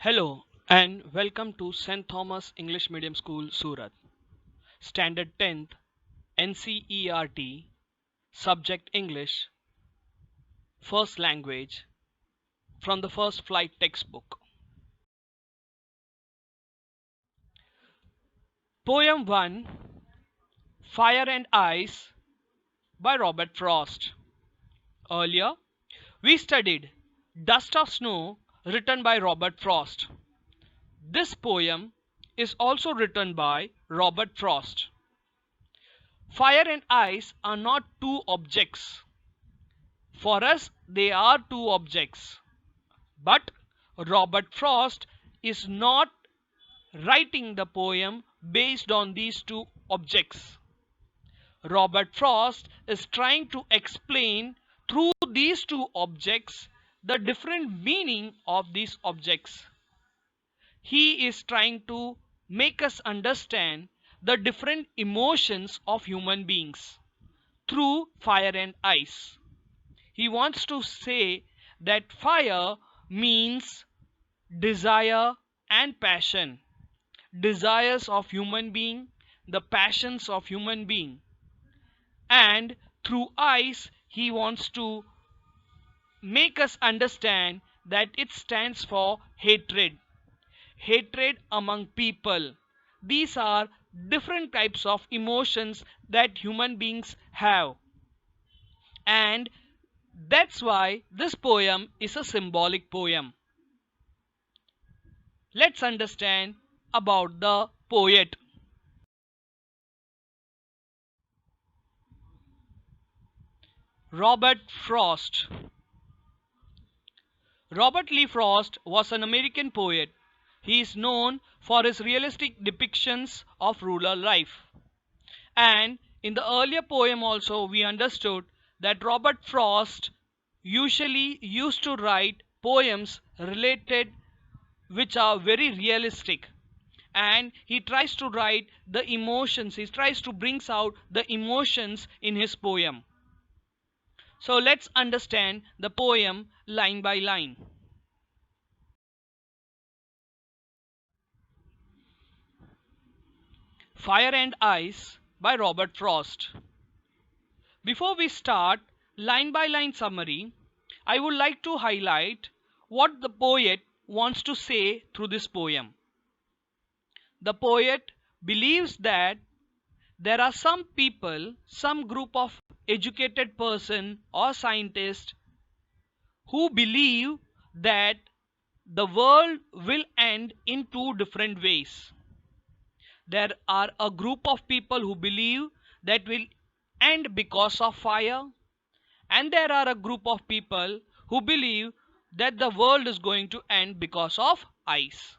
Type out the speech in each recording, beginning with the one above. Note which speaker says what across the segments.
Speaker 1: Hello and welcome to St. Thomas English Medium School, Surat. Standard 10th, NCERT, Subject English, First Language, from the First Flight textbook. Poem 1, Fire and Ice by Robert Frost. Earlier, we studied Dust of Snow written by Robert Frost. This poem is also written by Robert Frost. Fire and ice are not two objects. For us, they are two objects. But Robert Frost is not writing the poem based on these two objects. Robert Frost is trying to explain through these two objects the different meaning of these objects. He is trying to make us understand the different emotions of human beings through fire and ice. He wants to say that fire means desire and passion, desires of human being, the passions of human being. And through ice he wants to make us understand that it stands for hatred, hatred among people. These are different types of emotions that human beings have, and that's why this poem is a symbolic poem. Let's understand about the poet. Robert Frost. Robert Lee Frost was an American poet. He is known for his realistic depictions of rural life. And in the earlier poem also we understood that Robert Frost usually used to write poems related which are very realistic, and he tries to write the emotions, he tries to brings out the emotions in his poem. So let's understand the poem line by line. Fire and Ice by Robert Frost. Before we start line by line summary, I would like to highlight what the poet wants to say through this poem. The poet believes that there are some people, some group of educated person or scientist who believe that the world will end in two different ways. There are a group of people who believe that will end because of fire, and there are a group of people who believe that the world is going to end because of ice.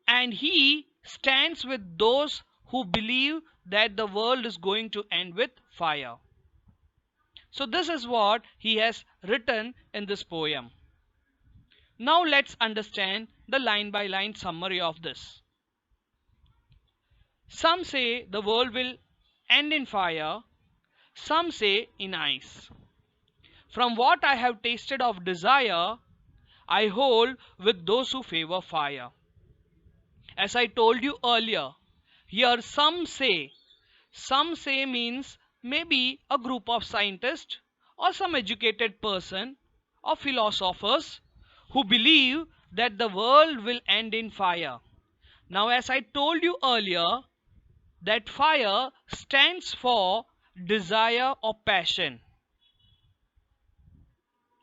Speaker 1: And he stands with those who believe that the world is going to end with fire. So this is what he has written in this poem. Now let's understand the line by line summary of this. Some say the world will end in fire, some say in ice. From what I have tasted of desire, I hold with those who favor fire. As I told you earlier, here some say means maybe a group of scientists or some educated person or philosophers who believe that the world will end in fire. Now, as I told you earlier, that fire stands for desire or passion.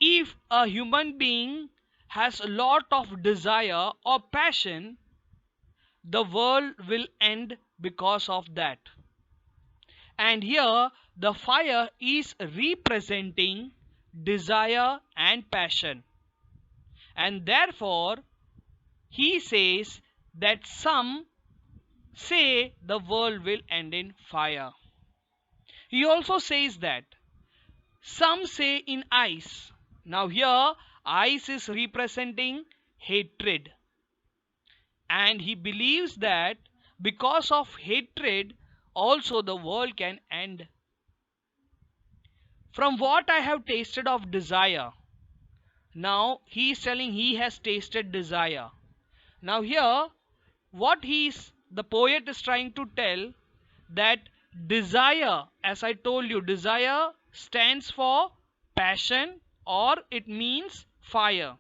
Speaker 1: If a human being has a lot of desire or passion, the world will end because of that. And here the fire is representing desire and passion. And therefore, he says that some say the world will end in fire. He also says that some say in ice. Now, here ice is representing hatred. And he believes that because of hatred, also the world can end. From what I have tasted of desire, Now he is telling he has tasted desire. Now here, what the poet is trying to tell, that desire, as I told you, desire stands for passion, or it means fire.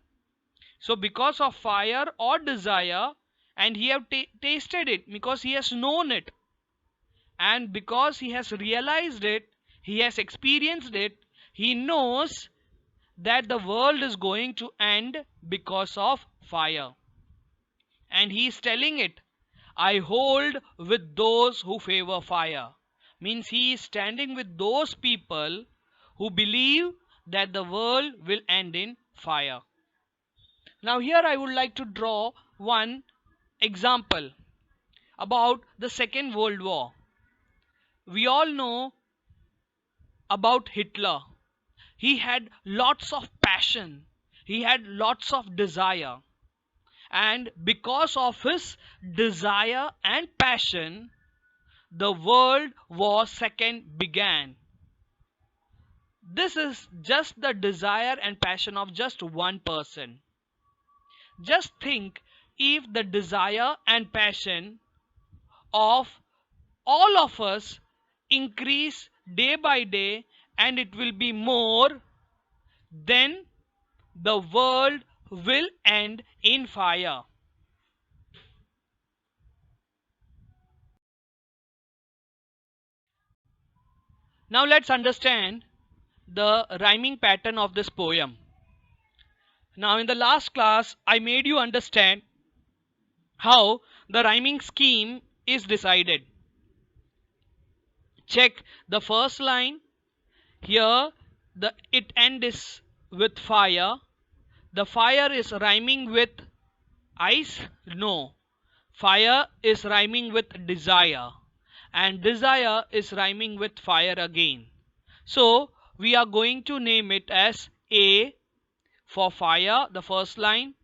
Speaker 1: So because of fire or desire, and he have tasted it, because he has known it, and because he has realized it, he has experienced it, he knows that the world is going to end because of fire. And he is telling it, I hold with those who favor fire. Means he is standing with those people who believe that the world will end in fire. Now here I would like to draw one example about the Second World War. We all know about Hitler. He had lots of passion, he had lots of desire, and because of his desire and passion, the World War II began. This is just the desire and passion of just one person. Just think, if the desire and passion of all of us increase day by day, and it will be more, then the world will end in fire. Now let's understand the rhyming pattern of this poem. Now in the last class I made you understand how the rhyming scheme is decided. Check the first line. Here the it end is with fire. The fire is rhyming with ice? No. Fire is rhyming with desire, and desire is rhyming with fire again. So we are going to name it as A for fire, the first line.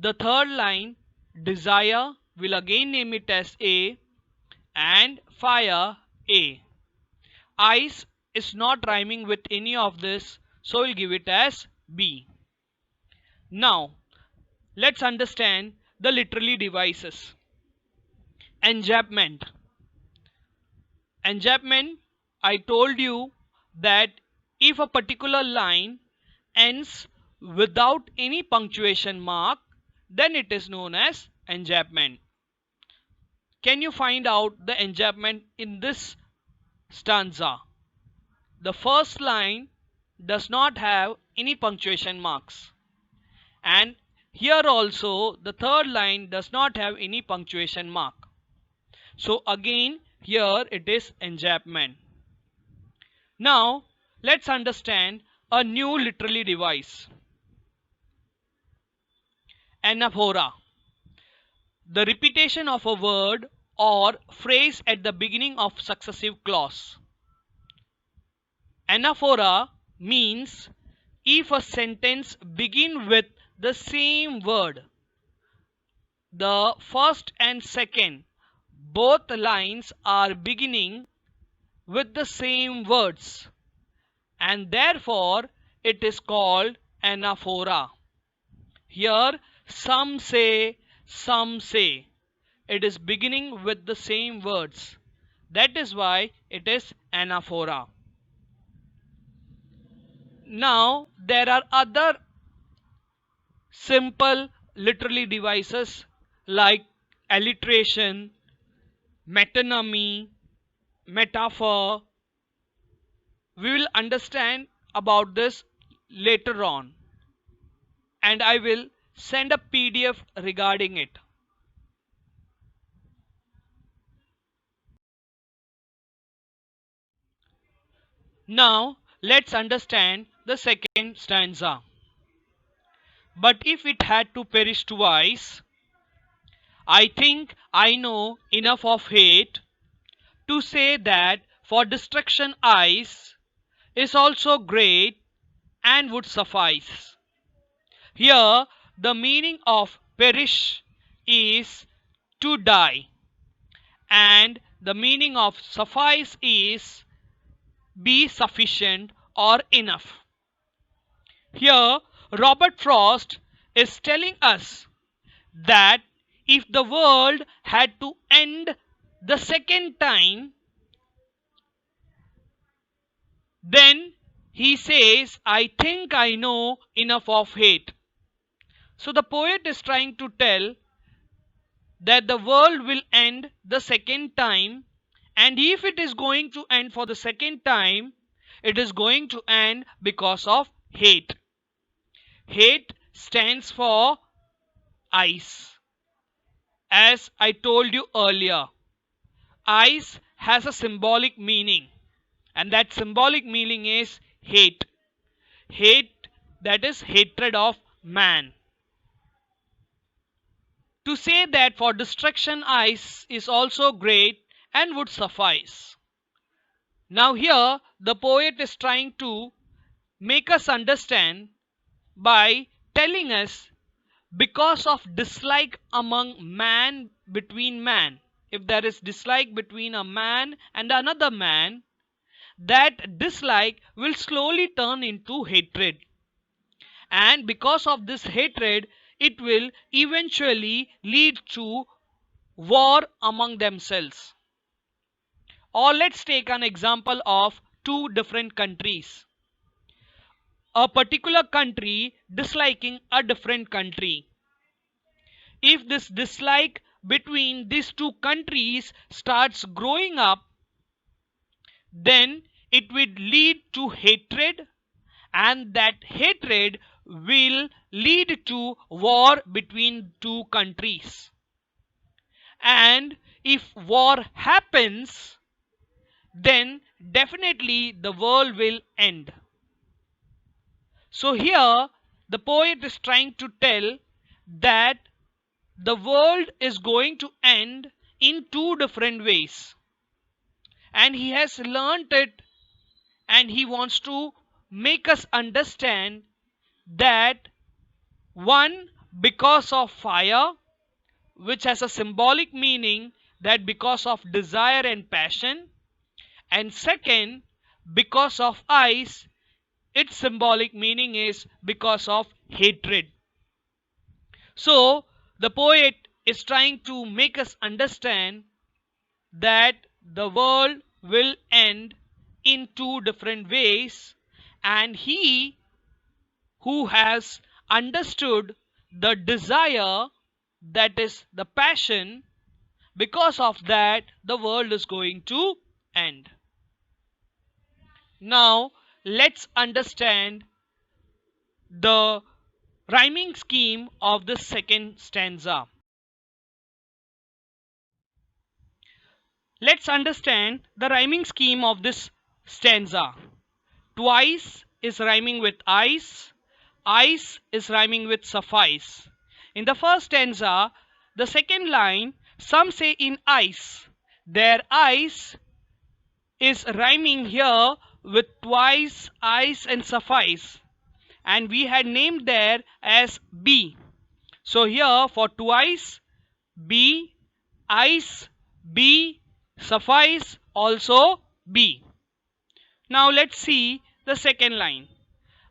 Speaker 1: The third line, desire, will again name it as A, and fire A. Ice is not rhyming with any of this, so we'll give it as B. Now let's understand the literary devices. Enjambment. Enjambment, I told you that if a particular line ends without any punctuation mark, then it is known as enjambment. Can you find out the enjambment in this stanza? The first line does not have any punctuation marks, and here also the third line does not have any punctuation mark. So again here it is enjambment. Now let's understand a new literary device. Anaphora. The repetition of a word or phrase at the beginning of successive clause. Anaphora means if a sentence begins with the same word, the first and second, both lines are beginning with the same words, and therefore it is called anaphora. Here some say, some say. It is beginning with the same words. That is why it is anaphora. Now there are other simple literary devices like alliteration, metonymy, metaphor. We will understand about this later on, and I will send a PDF regarding it. Now let's understand the second stanza. But if it had to perish twice, I think I know enough of hate to say that for destruction ice is also great and would suffice. Here the meaning of perish is to die, and the meaning of suffice is be sufficient or enough. Here Robert Frost is telling us that if the world had to end the second time, then he says, I think I know enough of hate. So the poet is trying to tell that the world will end the second time, and if it is going to end for the second time, it is going to end because of hate. Hate stands for ice. As I told you earlier, ice has a symbolic meaning, and that symbolic meaning is hate. Hate, that is hatred of man. To say that for destruction ice is also great and would suffice. Now, here the poet is trying to make us understand by telling us because of dislike among man between man. If there is dislike between a man and another man, that dislike will slowly turn into hatred. And because of this hatred, it will eventually lead to war among themselves. Or let's take an example of two different countries. A particular country disliking a different country. If this dislike between these two countries starts growing up, then it will lead to hatred, and that hatred will lead to war between two countries. And if war happens, then definitely the world will end. So here the poet is trying to tell that the world is going to end in two different ways, and he has learnt it, and he wants to make us understand that one, because of fire, which has a symbolic meaning, that because of desire and passion, and second, because of ice, its symbolic meaning is because of hatred. So the poet is trying to make us understand that the world will end in two different ways, and he who has understood the desire, that is the passion, because of that the world is going to end. Now let's understand the rhyming scheme of the second stanza. Let's understand the rhyming scheme of this stanza. Twice is rhyming with ice, ice is rhyming with suffice. In the first stanza, the second line, some say in ice, their ice is rhyming here with twice, ice, and suffice, and we had named there as B. So here for twice, B, ice, B, suffice, also B. Now let's see the second line.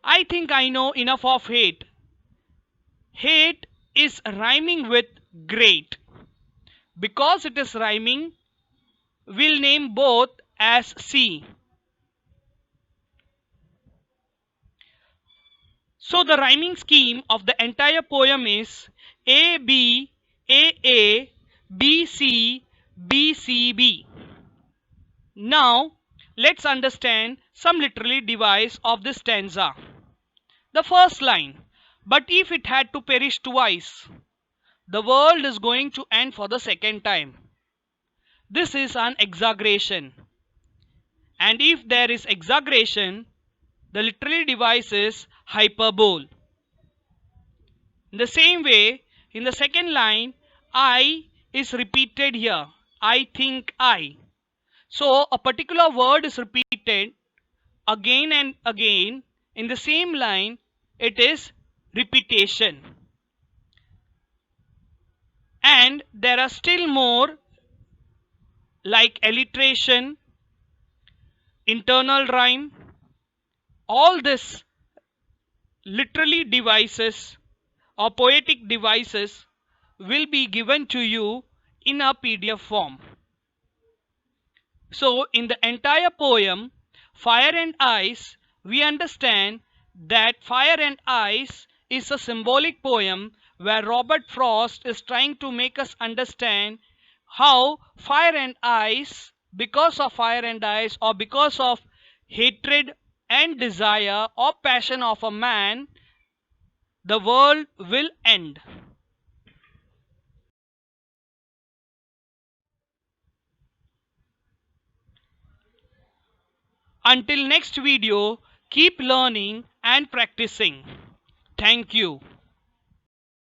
Speaker 1: I think I know enough of hate. Hate is rhyming with great. Because it is rhyming, we'll name both as C. So the rhyming scheme of the entire poem is A B A A B C B C B. Now let's understand some literary device of this stanza. The first line, but if it had to perish twice, the world is going to end for the second time. This is an exaggeration. And if there is exaggeration, the literary device is hyperbole. In the same way, in the second line, I is repeated here. I think I. So a particular word is repeated again and again in the same line. It is repetition. And there are still more like alliteration, internal rhyme. All this literary devices or poetic devices will be given to you in a PDF form. So, in the entire poem, Fire and Ice, we understand that Fire and Ice is a symbolic poem where Robert Frost is trying to make us understand how fire and ice, because of fire and ice, or because of hatred and desire or passion of a man, the world will end. Until next video, keep learning and practicing. Thank you.